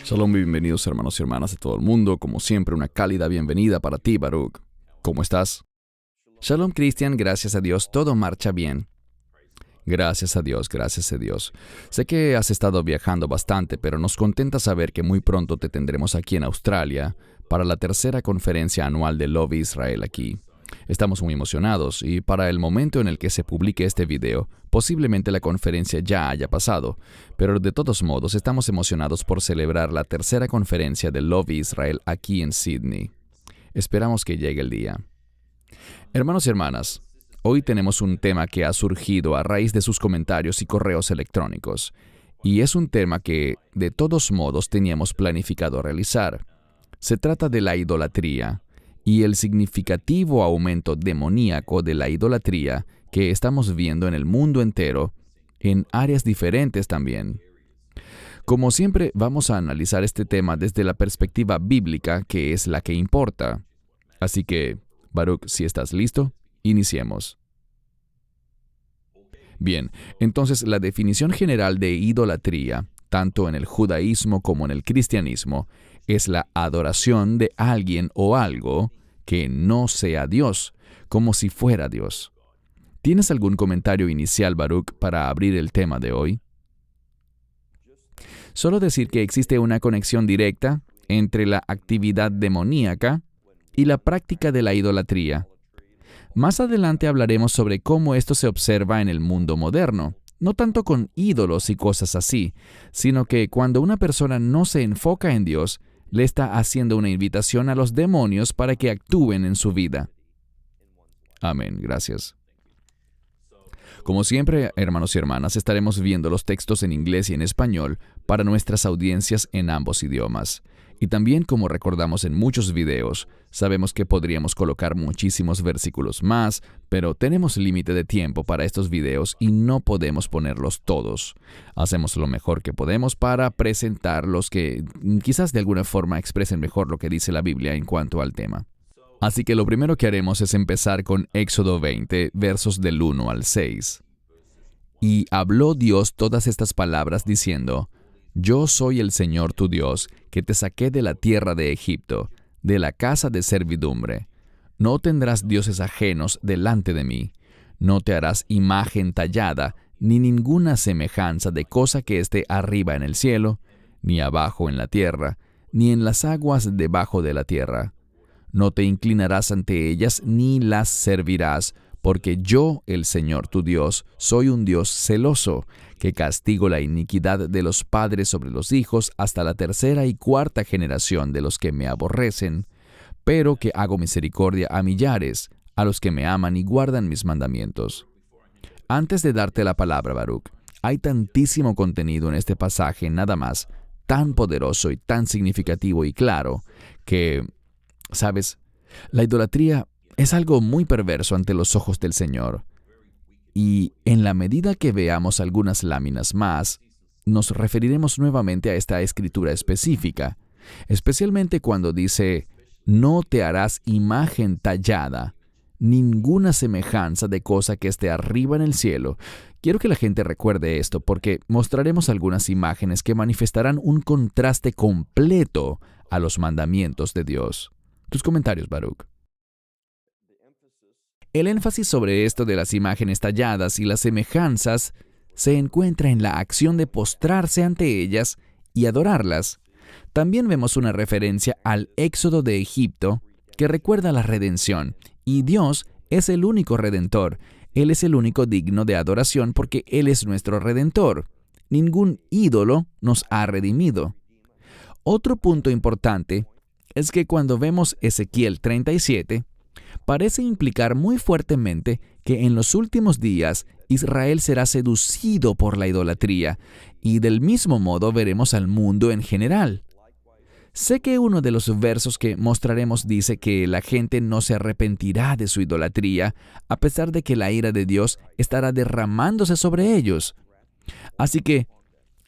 Shalom y bienvenidos hermanos y hermanas de todo el mundo. Como siempre, una cálida bienvenida para ti, Baruch. ¿Cómo estás? Shalom, Cristian. Gracias a Dios, todo marcha bien. Gracias a Dios, gracias a Dios. Sé que has estado viajando bastante, pero nos contenta saber que muy pronto te tendremos aquí en Australia para la tercera conferencia anual de Love Israel aquí. Estamos muy emocionados y para el momento en el que se publique este video, posiblemente la conferencia ya haya pasado, pero de todos modos estamos emocionados por celebrar la tercera conferencia de Love Israel aquí en Sydney. Esperamos que llegue el día. Hermanos y hermanas, hoy tenemos un tema que ha surgido a raíz de sus comentarios y correos electrónicos, y es un tema que de todos modos teníamos planificado realizar. Se trata de la idolatría y el significativo aumento demoníaco de la idolatría que estamos viendo en el mundo entero, en áreas diferentes también. Como siempre, vamos a analizar este tema desde la perspectiva bíblica, que es la que importa. Así que, Baruch, si estás listo, iniciemos. Bien, entonces la definición general de idolatría, tanto en el judaísmo como en el cristianismo, es la adoración de alguien o algo que no sea Dios, como si fuera Dios. ¿Tienes algún comentario inicial, Baruch, para abrir el tema de hoy? Solo decir que existe una conexión directa entre la actividad demoníaca y la práctica de la idolatría. Más adelante hablaremos sobre cómo esto se observa en el mundo moderno, no tanto con ídolos y cosas así, sino que cuando una persona no se enfoca en Dios, le está haciendo una invitación a los demonios para que actúen en su vida. Amén, gracias. Como siempre, hermanos y hermanas, estaremos viendo los textos en inglés y en español para nuestras audiencias en ambos idiomas. Y también, como recordamos en muchos videos, sabemos que podríamos colocar muchísimos versículos más, pero tenemos límite de tiempo para estos videos y no podemos ponerlos todos. Hacemos lo mejor que podemos para presentar los que quizás de alguna forma expresen mejor lo que dice la Biblia en cuanto al tema. Así que lo primero que haremos es empezar con Éxodo 20, versos del 1 al 6. Y habló Dios todas estas palabras diciendo: Yo soy el Señor tu Dios, que te saqué de la tierra de Egipto, de la casa de servidumbre. No tendrás dioses ajenos delante de mí. No te harás imagen tallada, ni ninguna semejanza de cosa que esté arriba en el cielo, ni abajo en la tierra, ni en las aguas debajo de la tierra. No te inclinarás ante ellas, ni las servirás, porque yo, el Señor tu Dios, soy un Dios celoso, que castigo la iniquidad de los padres sobre los hijos hasta la tercera y cuarta generación de los que me aborrecen, pero que hago misericordia a millares, a los que me aman y guardan mis mandamientos. Antes de darte la palabra, Baruch, hay tantísimo contenido en este pasaje nada más, tan poderoso y tan significativo y claro, que, ¿sabes? La idolatría es algo muy perverso ante los ojos del Señor. Y en la medida que veamos algunas láminas más, nos referiremos nuevamente a esta escritura específica, especialmente cuando dice: no te harás imagen tallada, ninguna semejanza de cosa que esté arriba en el cielo. Quiero que la gente recuerde esto porque mostraremos algunas imágenes que manifestarán un contraste completo a los mandamientos de Dios. Tus comentarios, Baruch. El énfasis sobre esto de las imágenes talladas y las semejanzas se encuentra en la acción de postrarse ante ellas y adorarlas. También vemos una referencia al éxodo de Egipto que recuerda la redención, y Dios es el único redentor. Él es el único digno de adoración porque Él es nuestro redentor. Ningún ídolo nos ha redimido. Otro punto importante es que cuando vemos Ezequiel 37, parece implicar muy fuertemente que en los últimos días Israel será seducido por la idolatría, y del mismo modo veremos al mundo en general. Sé que uno de los versos que mostraremos dice que la gente no se arrepentirá de su idolatría, a pesar de que la ira de Dios estará derramándose sobre ellos. Así que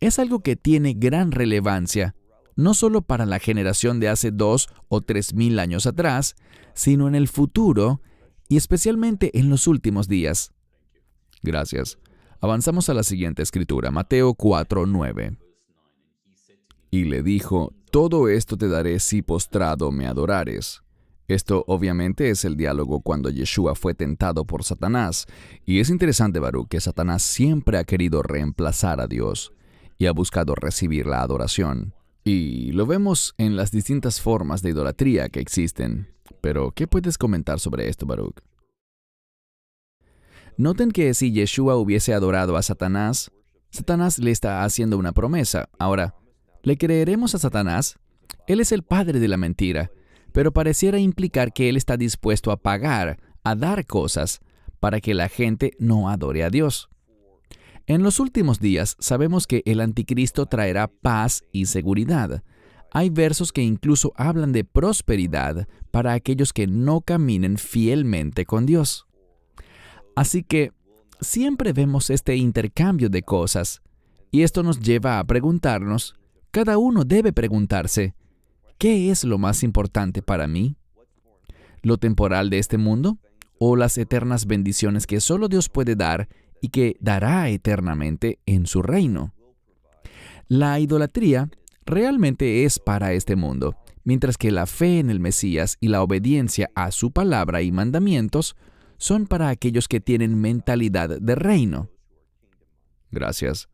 es algo que tiene gran relevancia, no solo para la generación de hace 2 o 3,000 años atrás, sino en el futuro y especialmente en los últimos días. Gracias. Avanzamos a la siguiente escritura, Mateo 4:9. y le dijo, «Todo esto te daré si postrado me adorares». Esto obviamente es el diálogo cuando Yeshua fue tentado por Satanás. Y es interesante, Baruch, que Satanás siempre ha querido reemplazar a Dios y ha buscado recibir la adoración. Y lo vemos en las distintas formas de idolatría que existen. Pero, ¿qué puedes comentar sobre esto, Baruch? Noten que si Yeshua hubiese adorado a Satanás, Satanás le está haciendo una promesa. Ahora, ¿le creeremos a Satanás? Él es el padre de la mentira, pero pareciera implicar que él está dispuesto a pagar, a dar cosas, para que la gente no adore a Dios. En los últimos días sabemos que el anticristo traerá paz y seguridad. Hay versos que incluso hablan de prosperidad para aquellos que no caminen fielmente con Dios. Así que siempre vemos este intercambio de cosas, y esto nos lleva a preguntarnos, cada uno debe preguntarse, ¿qué es lo más importante para mí? ¿Lo temporal de este mundo? ¿O las eternas bendiciones que solo Dios puede dar y que dará eternamente en su reino? La idolatría realmente es para este mundo, mientras que la fe en el Mesías y la obediencia a su palabra y mandamientos son para aquellos que tienen mentalidad de reino. Gracias.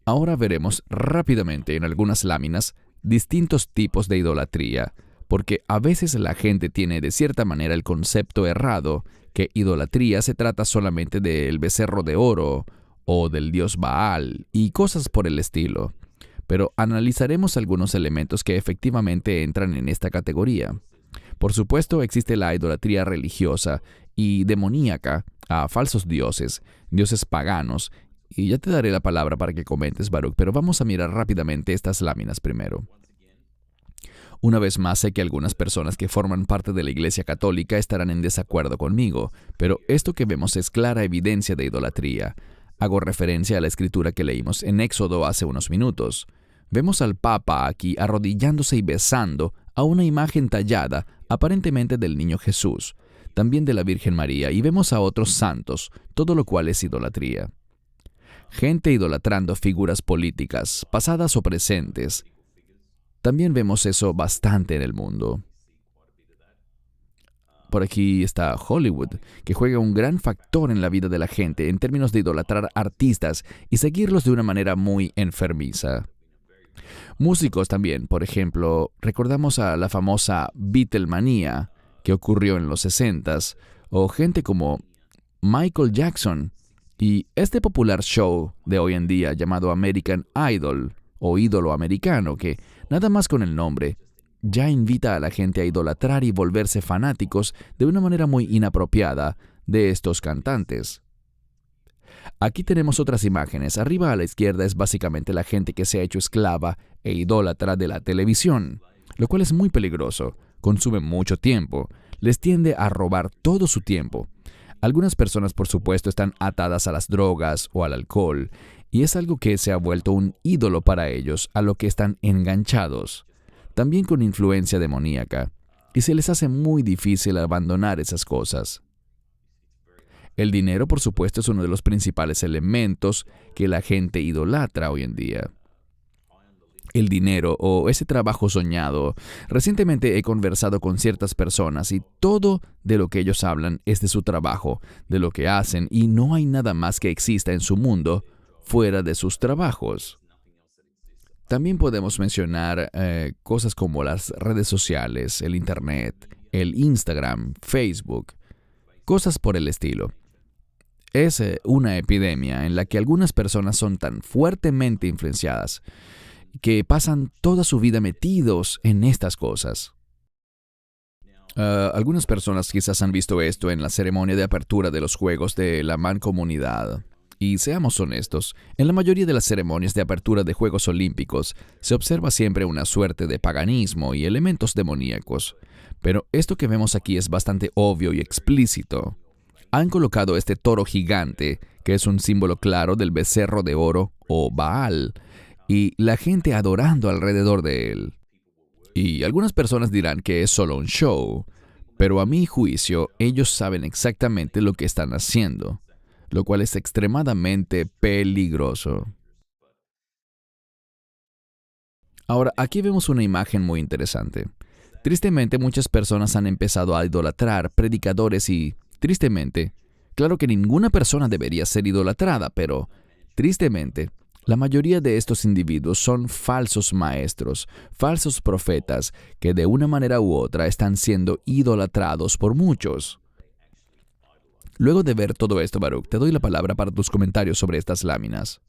Ahora veremos rápidamente en algunas láminas distintos tipos de idolatría, porque a veces la gente tiene de cierta manera el concepto errado que idolatría se trata solamente del becerro de oro o del dios Baal y cosas por el estilo. Pero analizaremos algunos elementos que efectivamente entran en esta categoría. Por supuesto, existe la idolatría religiosa y demoníaca a falsos dioses, dioses paganos, y ya te daré la palabra para que comentes, Baruch, pero vamos a mirar rápidamente estas láminas primero. Una vez más, sé que algunas personas que forman parte de la Iglesia Católica estarán en desacuerdo conmigo, pero esto que vemos es clara evidencia de idolatría. Hago referencia a la escritura que leímos en Éxodo hace unos minutos. Vemos al Papa aquí arrodillándose y besando a una imagen tallada, aparentemente del niño Jesús, también de la Virgen María, y vemos a otros santos, todo lo cual es idolatría. Gente idolatrando figuras políticas, pasadas o presentes. También vemos eso bastante en el mundo. Por aquí está Hollywood, que juega un gran factor en la vida de la gente en términos de idolatrar artistas y seguirlos de una manera muy enfermiza. Músicos también, por ejemplo, recordamos a la famosa Beatlemanía que ocurrió en los 60s, o gente como Michael Jackson, y este popular show de hoy en día llamado American Idol, o ídolo americano, que nada más con el nombre, ya invita a la gente a idolatrar y volverse fanáticos de una manera muy inapropiada de estos cantantes. Aquí tenemos otras imágenes. Arriba a la izquierda es básicamente la gente que se ha hecho esclava e idólatra de la televisión, lo cual es muy peligroso, consume mucho tiempo, les tiende a robar todo su tiempo. Algunas personas, por supuesto, están atadas a las drogas o al alcohol, y es algo que se ha vuelto un ídolo para ellos, a lo que están enganchados, también con influencia demoníaca, y se les hace muy difícil abandonar esas cosas. El dinero, por supuesto, es uno de los principales elementos que la gente idolatra hoy en día. El dinero o ese trabajo soñado. Recientemente he conversado con ciertas personas y todo de lo que ellos hablan es de su trabajo, de lo que hacen, y no hay nada más que exista en su mundo fuera de sus trabajos. También podemos mencionar cosas como las redes sociales, el Internet, el Instagram, Facebook, cosas por el estilo. Es una epidemia en la que algunas personas son tan fuertemente influenciadas que pasan toda su vida metidos en estas cosas. Algunas personas quizás han visto esto en la ceremonia de apertura de los Juegos de la Mancomunidad. Y seamos honestos, en la mayoría de las ceremonias de apertura de Juegos Olímpicos se observa siempre una suerte de paganismo y elementos demoníacos. Pero esto que vemos aquí es bastante obvio y explícito. Han colocado este toro gigante, que es un símbolo claro del becerro de oro o Baal, y la gente adorando alrededor de él. Y algunas personas dirán que es solo un show, pero a mi juicio ellos saben exactamente lo que están haciendo, lo cual es extremadamente peligroso. Ahora, aquí vemos una imagen muy interesante. Tristemente, muchas personas han empezado a idolatrar predicadores y, tristemente, claro que ninguna persona debería ser idolatrada, pero, tristemente, la mayoría de estos individuos son falsos maestros, falsos profetas, que de una manera u otra están siendo idolatrados por muchos. Luego de ver todo esto, Baruch, te doy la palabra para tus comentarios sobre estas láminas.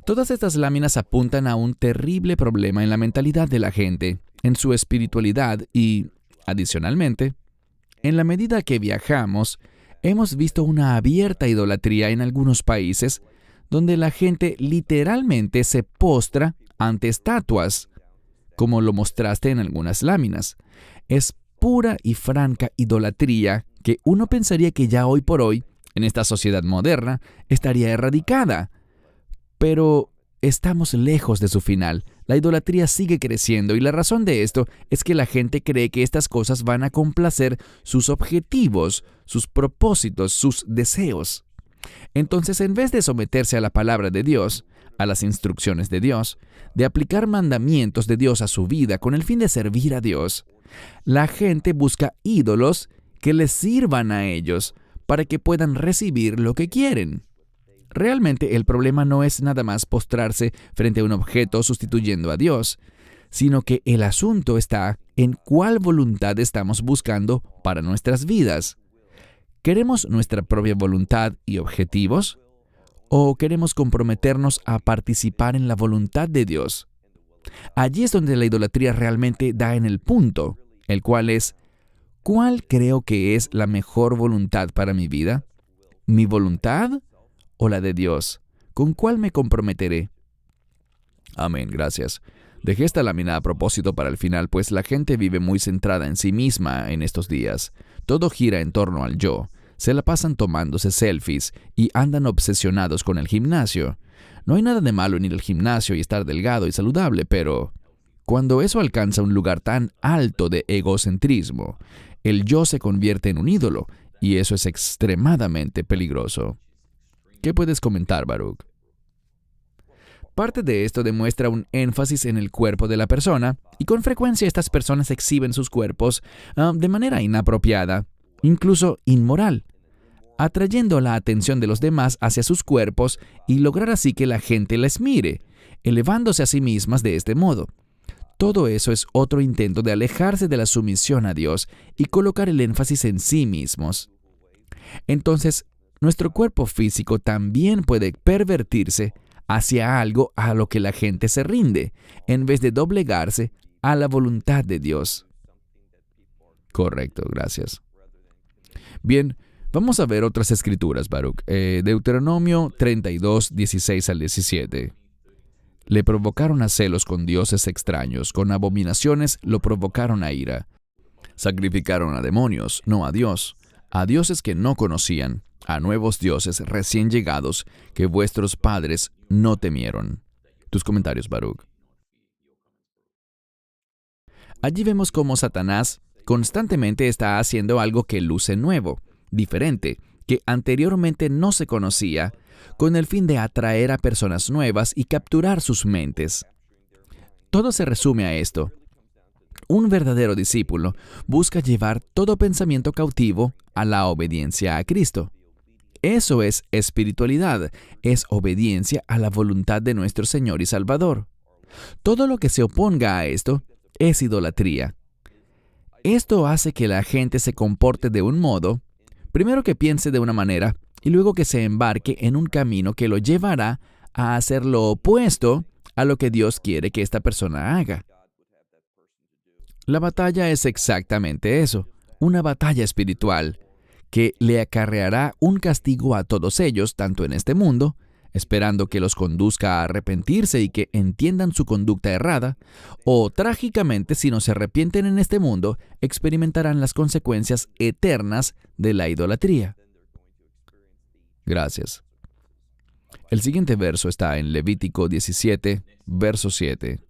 Todas estas láminas apuntan a un terrible problema en la mentalidad de la gente, en su espiritualidad y, adicionalmente, en la medida que viajamos, hemos visto una abierta idolatría en algunos países donde la gente literalmente se postra ante estatuas, como lo mostraste en algunas láminas. Es pura y franca idolatría que uno pensaría que ya hoy por hoy, en esta sociedad moderna, estaría erradicada. Pero estamos lejos de su final. La idolatría sigue creciendo y la razón de esto es que la gente cree que estas cosas van a complacer sus objetivos, sus propósitos, sus deseos. Entonces, en vez de someterse a la palabra de Dios, a las instrucciones de Dios, de aplicar mandamientos de Dios a su vida con el fin de servir a Dios, la gente busca ídolos que les sirvan a ellos para que puedan recibir lo que quieren. Realmente el problema no es nada más postrarse frente a un objeto sustituyendo a Dios, sino que el asunto está en cuál voluntad estamos buscando para nuestras vidas. ¿Queremos nuestra propia voluntad y objetivos? ¿O queremos comprometernos a participar en la voluntad de Dios? Allí es donde la idolatría realmente da en el punto, el cual es, ¿cuál creo que es la mejor voluntad para mi vida? ¿Mi voluntad o la de Dios? ¿Con cuál me comprometeré? Amén, gracias. Dejé esta lámina a propósito para el final, pues la gente vive muy centrada en sí misma en estos días. Todo gira en torno al yo. Se la pasan tomándose selfies y andan obsesionados con el gimnasio. No hay nada de malo en ir al gimnasio y estar delgado y saludable, pero cuando eso alcanza un lugar tan alto de egocentrismo, el yo se convierte en un ídolo, y eso es extremadamente peligroso. ¿Qué puedes comentar, Baruch? Parte de esto demuestra un énfasis en el cuerpo de la persona, y con frecuencia estas personas exhiben sus cuerpos de manera inapropiada, incluso inmoral, atrayendo la atención de los demás hacia sus cuerpos y lograr así que la gente les mire, elevándose a sí mismas de este modo. Todo eso es otro intento de alejarse de la sumisión a Dios y colocar el énfasis en sí mismos. Entonces, nuestro cuerpo físico también puede pervertirse hacia algo a lo que la gente se rinde, en vez de doblegarse a la voluntad de Dios. Correcto, gracias. Bien, vamos a ver otras escrituras, Baruch. Deuteronomio 32, 16 al 17. Le provocaron a celos con dioses extraños, con abominaciones lo provocaron a ira. Sacrificaron a demonios, no a Dios, a dioses que no conocían, a nuevos dioses recién llegados que vuestros padres no temieron. Tus comentarios, Baruch. Allí vemos cómo Satanás constantemente está haciendo algo que luce nuevo, diferente, que anteriormente no se conocía, con el fin de atraer a personas nuevas y capturar sus mentes. Todo se resume a esto. Un verdadero discípulo busca llevar todo pensamiento cautivo a la obediencia a Cristo. Eso es espiritualidad, es obediencia a la voluntad de nuestro Señor y Salvador. Todo lo que se oponga a esto es idolatría. Esto hace que la gente se comporte de un modo, primero que piense de una manera, y luego que se embarque en un camino que lo llevará a hacer lo opuesto a lo que Dios quiere que esta persona haga. La batalla es exactamente eso, una batalla espiritual, que le acarreará un castigo a todos ellos, tanto en este mundo, esperando que los conduzca a arrepentirse y que entiendan su conducta errada, o trágicamente, si no se arrepienten en este mundo, experimentarán las consecuencias eternas de la idolatría. Gracias. El siguiente verso está en Levítico 17, verso 7.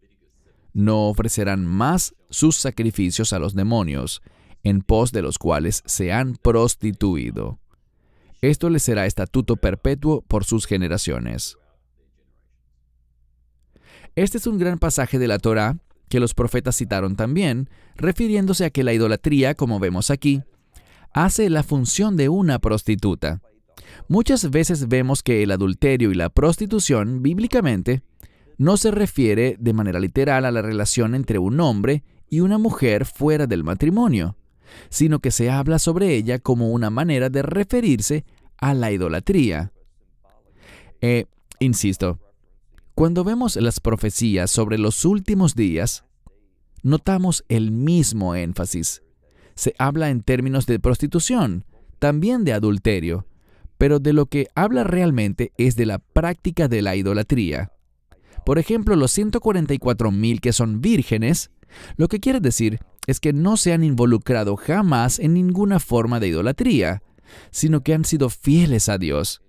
No ofrecerán más sus sacrificios a los demonios, en pos de los cuales se han prostituido. Esto les será estatuto perpetuo por sus generaciones. Este es un gran pasaje de la Torá que los profetas citaron también, refiriéndose a que la idolatría, como vemos aquí, hace la función de una prostituta. Muchas veces vemos que el adulterio y la prostitución, bíblicamente, no se refiere de manera literal a la relación entre un hombre y una mujer fuera del matrimonio, sino que se habla sobre ella como una manera de referirse a la idolatría. Insisto, cuando vemos las profecías sobre los últimos días, notamos el mismo énfasis. Se habla en términos de prostitución, también de adulterio, pero de lo que habla realmente es de la práctica de la idolatría. Por ejemplo, los 144,000 que son vírgenes, lo que quiere decir es que no se han involucrado jamás en ninguna forma de idolatría, sino que han sido fieles a Dios.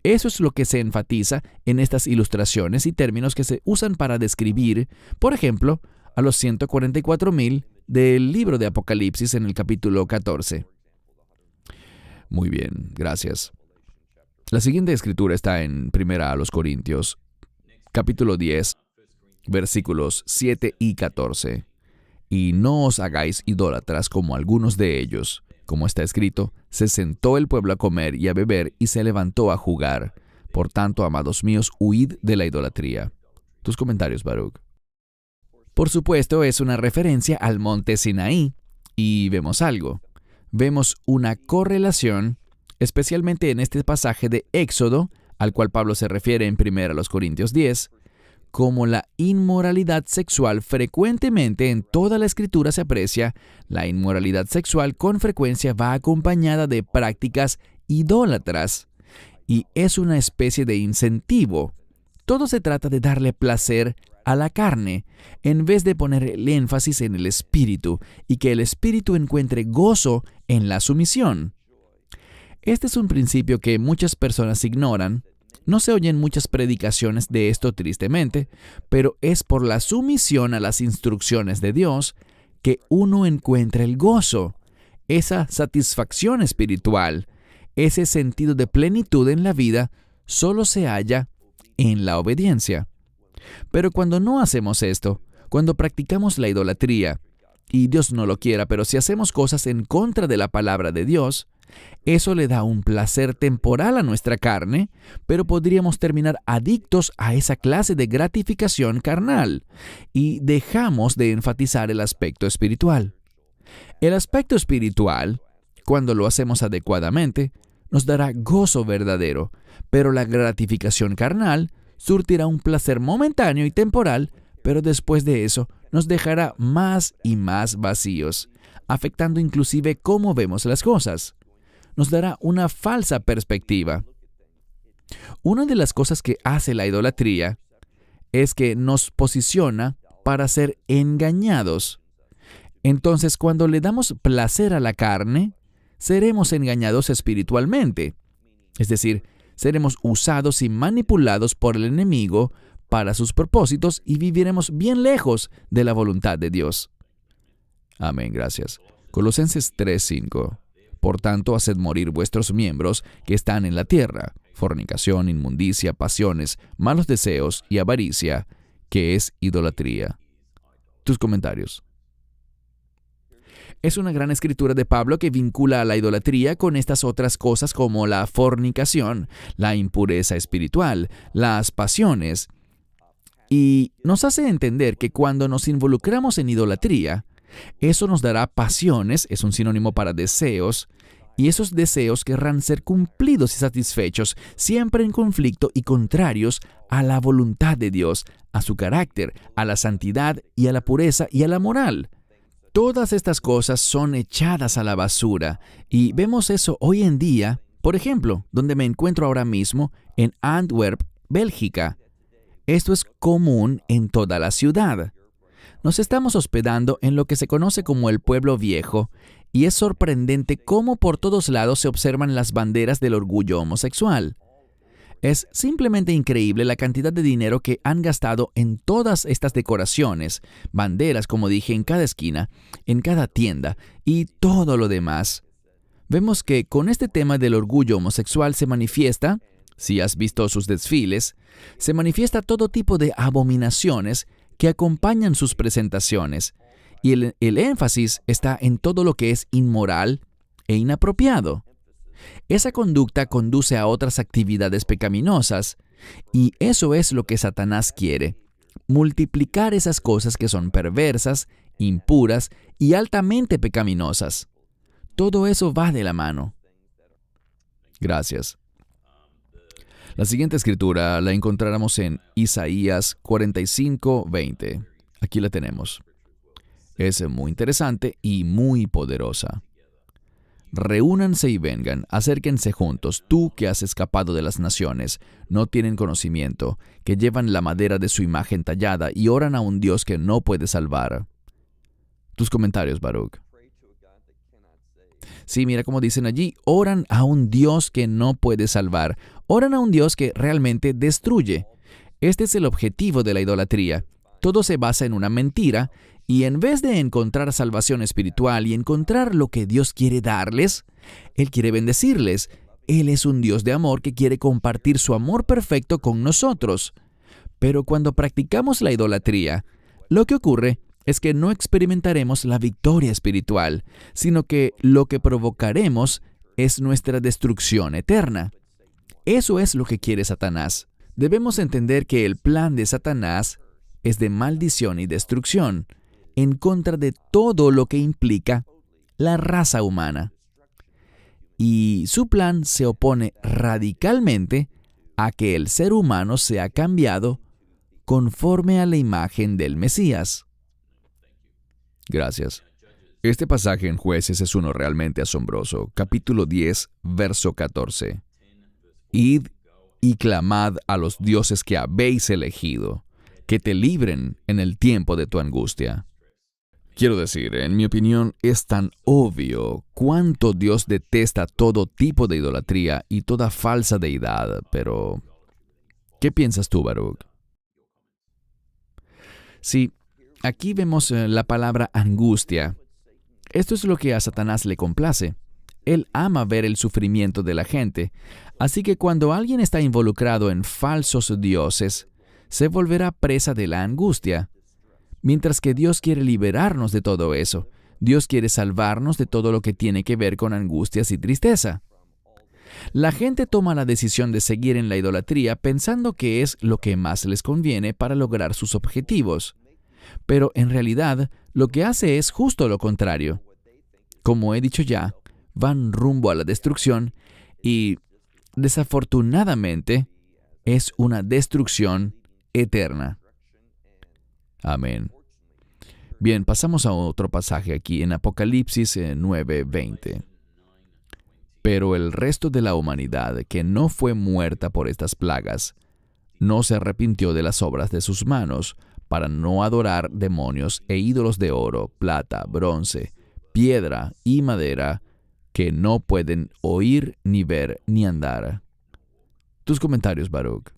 Eso es lo que se enfatiza en estas ilustraciones y términos que se usan para describir, por ejemplo, a los 144,000 del libro de Apocalipsis en el capítulo 14. Muy bien, gracias. La siguiente escritura está en 1 Corintios, capítulo 10, versículos 7 y 14. Y no os hagáis idólatras como algunos de ellos. Como está escrito, se sentó el pueblo a comer y a beber y se levantó a jugar. Por tanto, amados míos, huid de la idolatría. Tus comentarios, Baruch. Por supuesto, es una referencia al monte Sinaí, y vemos algo. Vemos una correlación, especialmente en este pasaje de Éxodo, al cual Pablo se refiere en 1 Corintios 10, como la inmoralidad sexual frecuentemente en toda la Escritura se aprecia, la inmoralidad sexual con frecuencia va acompañada de prácticas idólatras, y es una especie de incentivo. Todo se trata de darle placer a la carne, en vez de poner el énfasis en el espíritu, y que el espíritu encuentre gozo en la sumisión. Este es un principio que muchas personas ignoran. No se oyen muchas predicaciones de esto tristemente, pero es por la sumisión a las instrucciones de Dios que uno encuentra el gozo, esa satisfacción espiritual, ese sentido de plenitud en la vida solo se halla en la obediencia. Pero cuando no hacemos esto, cuando practicamos la idolatría, y Dios no lo quiera, pero si hacemos cosas en contra de la palabra de Dios, eso le da un placer temporal a nuestra carne, pero podríamos terminar adictos a esa clase de gratificación carnal y dejamos de enfatizar el aspecto espiritual. El aspecto espiritual, cuando lo hacemos adecuadamente, nos dará gozo verdadero, pero la gratificación carnal surtirá un placer momentáneo y temporal, pero después de eso nos dejará más y más vacíos, afectando inclusive cómo vemos las cosas. Nos dará una falsa perspectiva. Una de las cosas que hace la idolatría es que nos posiciona para ser engañados. Entonces, cuando le damos placer a la carne, seremos engañados espiritualmente. Es decir, seremos usados y manipulados por el enemigo para sus propósitos y viviremos bien lejos de la voluntad de Dios. Amén, gracias. Colosenses 3:5. Por tanto, haced morir vuestros miembros que están en la tierra, fornicación, inmundicia, pasiones, malos deseos y avaricia, que es idolatría. Tus comentarios. Es una gran escritura de Pablo que vincula a la idolatría con estas otras cosas como la fornicación, la impureza espiritual, las pasiones, y nos hace entender que cuando nos involucramos en idolatría, eso nos dará pasiones, es un sinónimo para deseos, y esos deseos querrán ser cumplidos y satisfechos, siempre en conflicto y contrarios a la voluntad de Dios, a su carácter, a la santidad y a la pureza y a la moral. Todas estas cosas son echadas a la basura, y vemos eso hoy en día, por ejemplo, donde me encuentro ahora mismo, en Antwerp, Bélgica. Esto es común en toda la ciudad. Nos estamos hospedando en lo que se conoce como el Pueblo Viejo, y es sorprendente cómo por todos lados se observan las banderas del orgullo homosexual. Es simplemente increíble la cantidad de dinero que han gastado en todas estas decoraciones, banderas, como dije, en cada esquina, en cada tienda y todo lo demás. Vemos que con este tema del orgullo homosexual se manifiesta, Si has visto sus desfiles, se manifiesta todo tipo de abominaciones que acompañan sus presentaciones, y el énfasis está en todo lo que es inmoral e inapropiado. Esa conducta conduce a otras actividades pecaminosas, y eso es lo que Satanás quiere: multiplicar esas cosas que son perversas, impuras y altamente pecaminosas. Todo eso va de la mano. Gracias. La siguiente escritura la encontraremos en Isaías 45:20. Aquí la tenemos. Es muy interesante y muy poderosa. Reúnanse y vengan, acérquense juntos, tú que has escapado de las naciones, no tienen conocimiento, que llevan la madera de su imagen tallada y oran a un Dios que no puede salvar. Tus comentarios, Baruch. Sí, mira cómo dicen allí, oran a un Dios que no puede salvar. Oran a un Dios que realmente destruye. Este es el objetivo de la idolatría. Todo se basa en una mentira, y en vez de encontrar salvación espiritual y encontrar lo que Dios quiere darles, Él quiere bendecirles. Él es un Dios de amor que quiere compartir su amor perfecto con nosotros. Pero cuando practicamos la idolatría, lo que ocurre es que no experimentaremos la victoria espiritual, sino que lo que provocaremos es nuestra destrucción eterna. Eso es lo que quiere Satanás. Debemos entender que el plan de Satanás es de maldición y destrucción, en contra de todo lo que implica la raza humana. Y su plan se opone radicalmente a que el ser humano sea cambiado conforme a la imagen del Mesías. Gracias. Este pasaje en Jueces es uno realmente asombroso. Capítulo 10, verso 14. Id y clamad a los dioses que habéis elegido, que te libren en el tiempo de tu angustia. Quiero decir, en mi opinión, es tan obvio cuánto Dios detesta todo tipo de idolatría y toda falsa deidad, pero ¿qué piensas tú, Baruch? Sí, aquí vemos la palabra angustia. Esto es lo que a Satanás le complace. Él ama ver el sufrimiento de la gente, así que cuando alguien está involucrado en falsos dioses, se volverá presa de la angustia. Mientras que Dios quiere liberarnos de todo eso. Dios quiere salvarnos de todo lo que tiene que ver con angustias y tristeza. La gente toma la decisión de seguir en la idolatría pensando que es lo que más les conviene para lograr sus objetivos. Pero en realidad, lo que hace es justo lo contrario. Como he dicho ya, van rumbo a la destrucción y, desafortunadamente, es una destrucción eterna. Amén. Bien, pasamos a otro pasaje aquí en Apocalipsis 9:20. Pero el resto de la humanidad que no fue muerta por estas plagas, no se arrepintió de las obras de sus manos, para no adorar demonios e ídolos de oro, plata, bronce, piedra y madera, que no pueden oír, ni ver, ni andar. Tus comentarios, Baruch.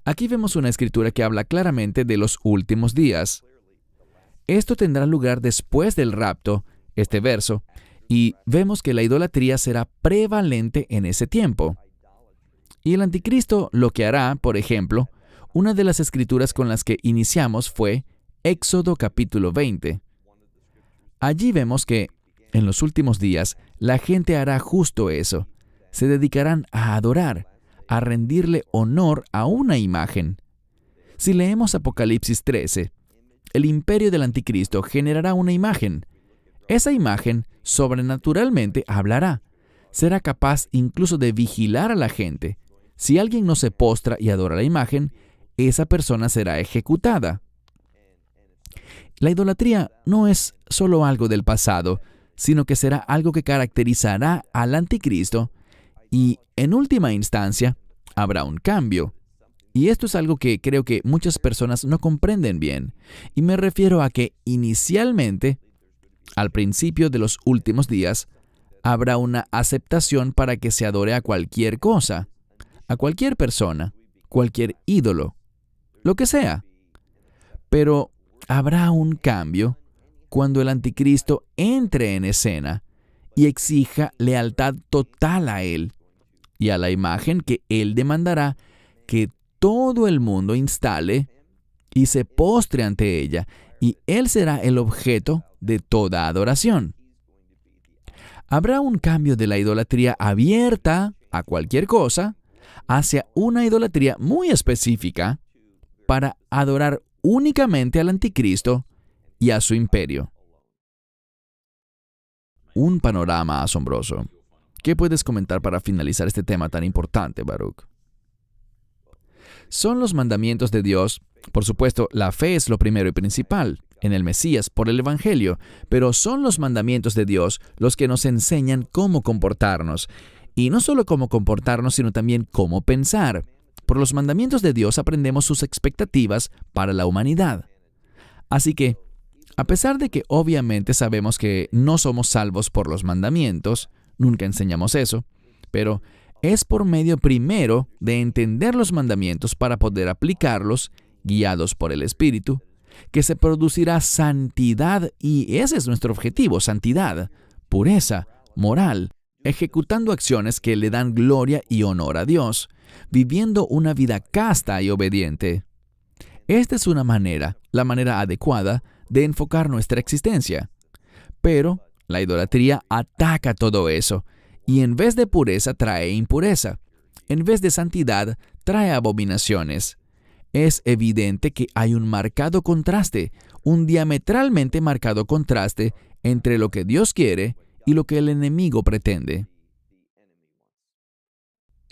Aquí vemos una escritura que habla claramente de los últimos días. Esto tendrá lugar después del rapto, este verso, y vemos que la idolatría será prevalente en ese tiempo. Y el anticristo lo que hará, por ejemplo, una de las escrituras con las que iniciamos fue Éxodo capítulo 20. Allí vemos que, en los últimos días, la gente hará justo eso. Se dedicarán a adorar, a rendirle honor a una imagen. Si leemos Apocalipsis 13, el imperio del anticristo generará una imagen. Esa imagen sobrenaturalmente hablará. Será capaz incluso de vigilar a la gente. Si alguien no se postra y adora la imagen, esa persona será ejecutada. La idolatría no es solo algo del pasado, sino que será algo que caracterizará al anticristo y, en última instancia, habrá un cambio. Y esto es algo que creo que muchas personas no comprenden bien. Y me refiero a que inicialmente, al principio de los últimos días, habrá una aceptación para que se adore a cualquier cosa, a cualquier persona, cualquier ídolo, lo que sea. Pero habrá un cambio cuando el anticristo entre en escena y exija lealtad total a él. y a la imagen que Él demandará que todo el mundo instale y se postre ante ella, y Él será el objeto de toda adoración. Habrá un cambio de la idolatría abierta a cualquier cosa hacia una idolatría muy específica para adorar únicamente al anticristo y a su imperio. Un panorama asombroso. ¿Qué puedes comentar para finalizar este tema tan importante, Baruch? Son los mandamientos de Dios. Por supuesto, la fe es lo primero y principal en el Mesías por el Evangelio, pero son los mandamientos de Dios los que nos enseñan cómo comportarnos. Y no solo cómo comportarnos, sino también cómo pensar. Por los mandamientos de Dios aprendemos sus expectativas para la humanidad. Así que, a pesar de que obviamente sabemos que no somos salvos por los mandamientos, nunca enseñamos eso, pero es por medio primero de entender los mandamientos para poder aplicarlos, guiados por el Espíritu, que se producirá santidad, y ese es nuestro objetivo, santidad, pureza, moral, ejecutando acciones que le dan gloria y honor a Dios, viviendo una vida casta y obediente. Esta es una manera, la manera adecuada, de enfocar nuestra existencia. Pero la idolatría ataca todo eso, y en vez de pureza trae impureza. En vez de santidad trae abominaciones. Es evidente que hay un marcado contraste, un diametralmente marcado contraste entre lo que Dios quiere y lo que el enemigo pretende.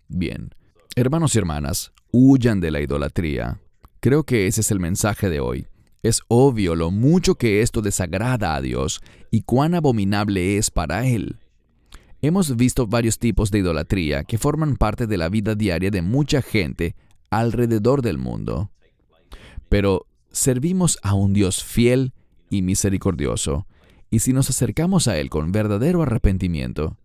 Bien, hermanos y hermanas, huyan de la idolatría. Creo que ese es el mensaje de hoy. Es obvio lo mucho que esto desagrada a Dios y cuán abominable es para Él. Hemos visto varios tipos de idolatría que forman parte de la vida diaria de mucha gente alrededor del mundo. Pero servimos a un Dios fiel y misericordioso, y si nos acercamos a Él con verdadero arrepentimiento,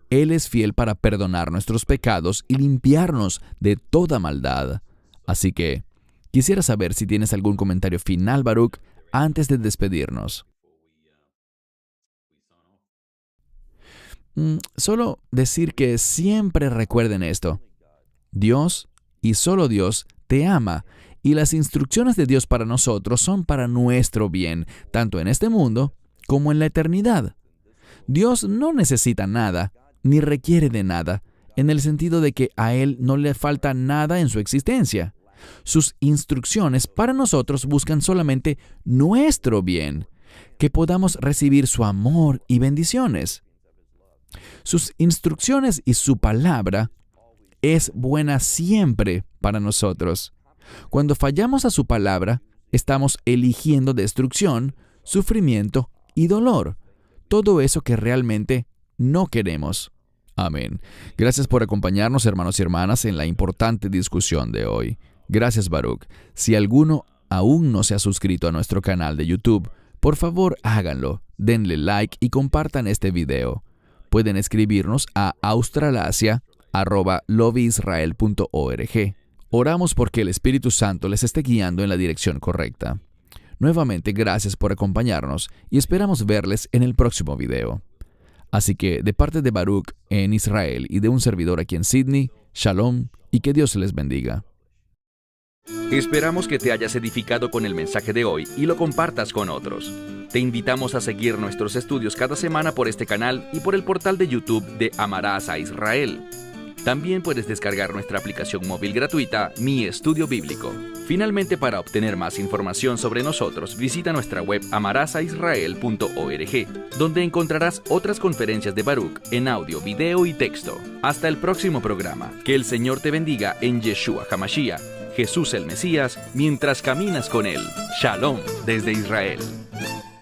Él es fiel para perdonar nuestros pecados y limpiarnos de toda maldad. Así que, quisiera saber si tienes algún comentario final, Baruch, antes de despedirnos. Solo decir que siempre recuerden esto. Dios, y solo Dios, te ama, y las instrucciones de Dios para nosotros son para nuestro bien, tanto en este mundo como en la eternidad. Dios no necesita nada, ni requiere de nada, en el sentido de que a Él no le falta nada en su existencia. Sus instrucciones para nosotros buscan solamente nuestro bien, que podamos recibir su amor y bendiciones. Sus instrucciones y su palabra es buena siempre para nosotros. Cuando fallamos a su palabra, estamos eligiendo destrucción, sufrimiento y dolor. Todo eso que realmente no queremos. Amén. Gracias por acompañarnos, hermanos y hermanas, en la importante discusión de hoy. Gracias, Baruch. Si alguno aún no se ha suscrito a nuestro canal de YouTube, por favor háganlo, denle like y compartan este video. Pueden escribirnos a australasia@lobbyisrael.org. Oramos porque el Espíritu Santo les esté guiando en la dirección correcta. Nuevamente, gracias por acompañarnos y esperamos verles en el próximo video. Así que, de parte de Baruch en Israel y de un servidor aquí en Sydney, Shalom y que Dios les bendiga. Esperamos que te hayas edificado con el mensaje de hoy y lo compartas con otros. Te invitamos a seguir nuestros estudios cada semana por este canal y por el portal de YouTube de Amarás a Israel. También puedes descargar nuestra aplicación móvil gratuita, Mi Estudio Bíblico. Finalmente, para obtener más información sobre nosotros, visita nuestra web amarasaisrael.org, donde encontrarás otras conferencias de Baruch en audio, video y texto. Hasta el próximo programa. Que el Señor te bendiga en Yeshua HaMashiach, Jesús el Mesías, mientras caminas con Él. Shalom desde Israel.